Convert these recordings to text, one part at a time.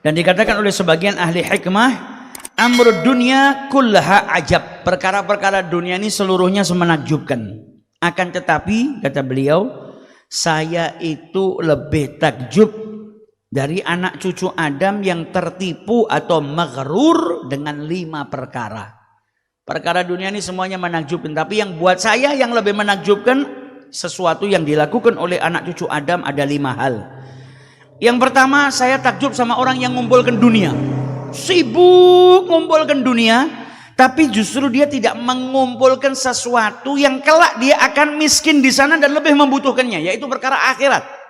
Dan dikatakan oleh sebagian ahli hikmah, amrud dunya kullaha ajab. Perkara-perkara dunia ini seluruhnya semenakjubkan. Akan tetapi, kata beliau, saya itu lebih takjub dari anak cucu Adam yang tertipu atau maghrur dengan 5 perkara. Perkara dunia ini semuanya menakjubkan. Tapi yang buat saya yang lebih menakjubkan, sesuatu yang dilakukan oleh anak cucu Adam ada 5 hal. Yang pertama, saya takjub sama orang yang ngumpulkan dunia. Sibuk ngumpulkan dunia, tapi justru dia tidak mengumpulkan sesuatu yang kelak dia akan miskin di sana dan lebih membutuhkannya, yaitu perkara akhirat.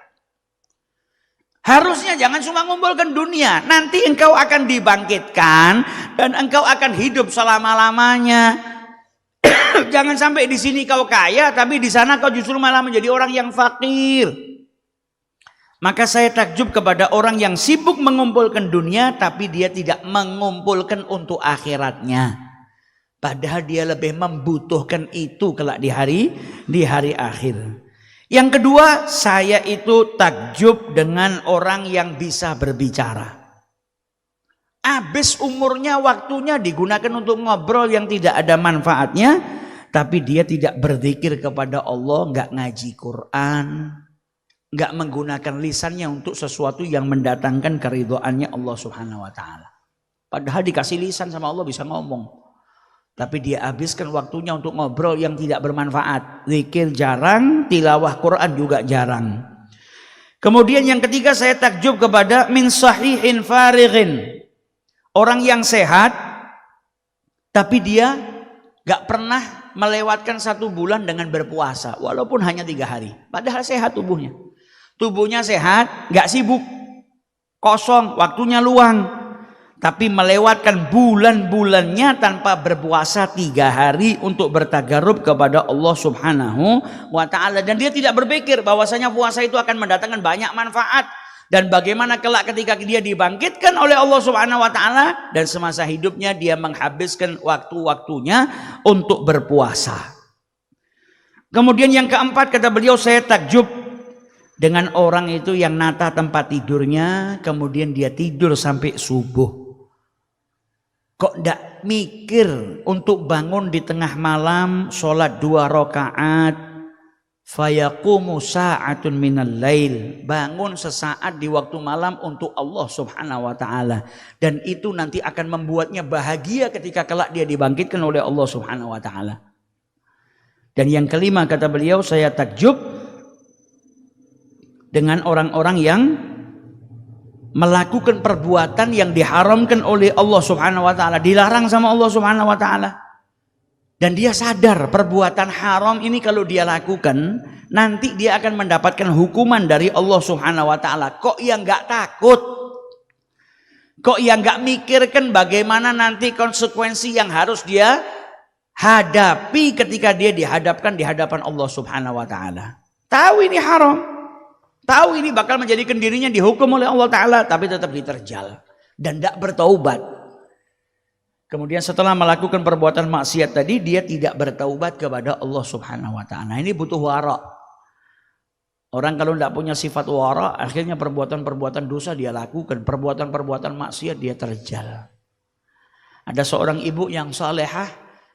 Harusnya jangan cuma mengumpulkan dunia, nanti engkau akan dibangkitkan dan engkau akan hidup selama-lamanya. Jangan sampai di sini kau kaya, tapi di sana kau justru malah menjadi orang yang fakir. Maka saya takjub kepada orang yang sibuk mengumpulkan dunia, tapi dia tidak mengumpulkan untuk akhiratnya. Padahal dia lebih membutuhkan itu kelak di hari akhir. Yang kedua, saya itu takjub dengan orang yang bisa berbicara. Habis umurnya, waktunya digunakan untuk ngobrol yang tidak ada manfaatnya, tapi dia tidak berzikir kepada Allah, nggak ngaji Quran, nggak menggunakan lisannya untuk sesuatu yang mendatangkan keridhoannya Allah Subhanahu wa taala. Padahal dikasih lisan sama Allah bisa ngomong. Tapi dia habiskan waktunya untuk ngobrol yang tidak bermanfaat. Zikir jarang, tilawah Quran juga jarang. Kemudian yang ketiga, saya takjub kepada min sahihin farighin. Orang yang sehat tapi dia nggak pernah melewatkan 1 bulan dengan berpuasa walaupun hanya 3 hari. Padahal sehat tubuhnya. Tubuhnya sehat, nggak sibuk, kosong, waktunya luang. Tapi melewatkan bulan-bulannya tanpa berpuasa 3 hari untuk bertagarub kepada Allah Subhanahu wa ta'ala. Dan dia tidak berpikir bahwasanya puasa itu akan mendatangkan banyak manfaat. Dan bagaimana kelak ketika dia dibangkitkan oleh Allah Subhanahu wa ta'ala. Dan semasa hidupnya dia menghabiskan waktu-waktunya untuk berpuasa. Kemudian yang keempat, kata beliau, saya takjub dengan orang itu yang nata tempat tidurnya, kemudian dia tidur sampai subuh. Kok ndak mikir untuk bangun di tengah malam, sholat 2 rakaat, fayaqumu sa'atun minal lail, bangun sesaat di waktu malam untuk Allah Subhanahu wa ta'ala. Dan itu nanti akan membuatnya bahagia ketika kelak dia dibangkitkan oleh Allah Subhanahu wa ta'ala. Dan yang kelima, kata beliau, saya takjub dengan orang-orang yang melakukan perbuatan yang diharamkan oleh Allah Subhanahu wa ta'ala, dilarang sama Allah Subhanahu wa ta'ala. Dan dia sadar perbuatan haram ini kalau dia lakukan, nanti dia akan mendapatkan hukuman dari Allah Subhanahu wa ta'ala. Kok yang nggak takut? Kok yang nggak mikirkan bagaimana nanti konsekuensi yang harus dia hadapi ketika dia dihadapkan di hadapan Allah Subhanahu wa ta'ala. Tahu ini haram, tahu ini bakal menjadikan dirinya dihukum oleh Allah Ta'ala, tapi tetap diterjal dan tidak bertaubat. Kemudian setelah melakukan perbuatan maksiat tadi, dia tidak bertaubat kepada Allah Subhanahu wa ta'ala. Ini butuh wara. Orang kalau tidak punya sifat wara, akhirnya perbuatan-perbuatan dosa dia lakukan, perbuatan-perbuatan maksiat dia terjal. Ada seorang ibu yang salehah,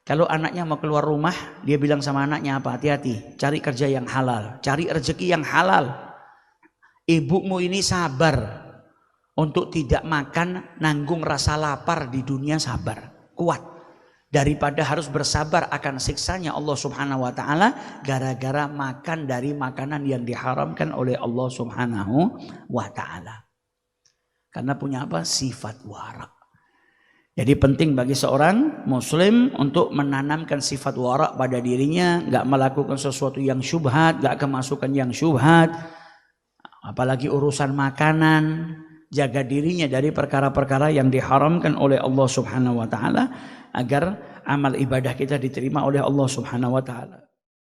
kalau anaknya mau keluar rumah, dia bilang sama anaknya apa? Hati-hati, cari kerja yang halal, cari rezeki yang halal. Ibumu ini sabar untuk tidak makan, nanggung rasa lapar di dunia, sabar, kuat. Daripada harus bersabar akan siksanya Allah Subhanahu wa ta'ala gara-gara makan dari makanan yang diharamkan oleh Allah Subhanahu wa ta'ala. Karena punya apa? Sifat wara. Jadi penting bagi seorang muslim untuk menanamkan sifat wara pada dirinya, nggak melakukan sesuatu yang syubhat, nggak kemasukan yang syubhat. Apalagi urusan makanan, jaga dirinya dari perkara-perkara yang diharamkan oleh Allah Subhanahu wa ta'ala agar amal ibadah kita diterima oleh Allah Subhanahu wa ta'ala.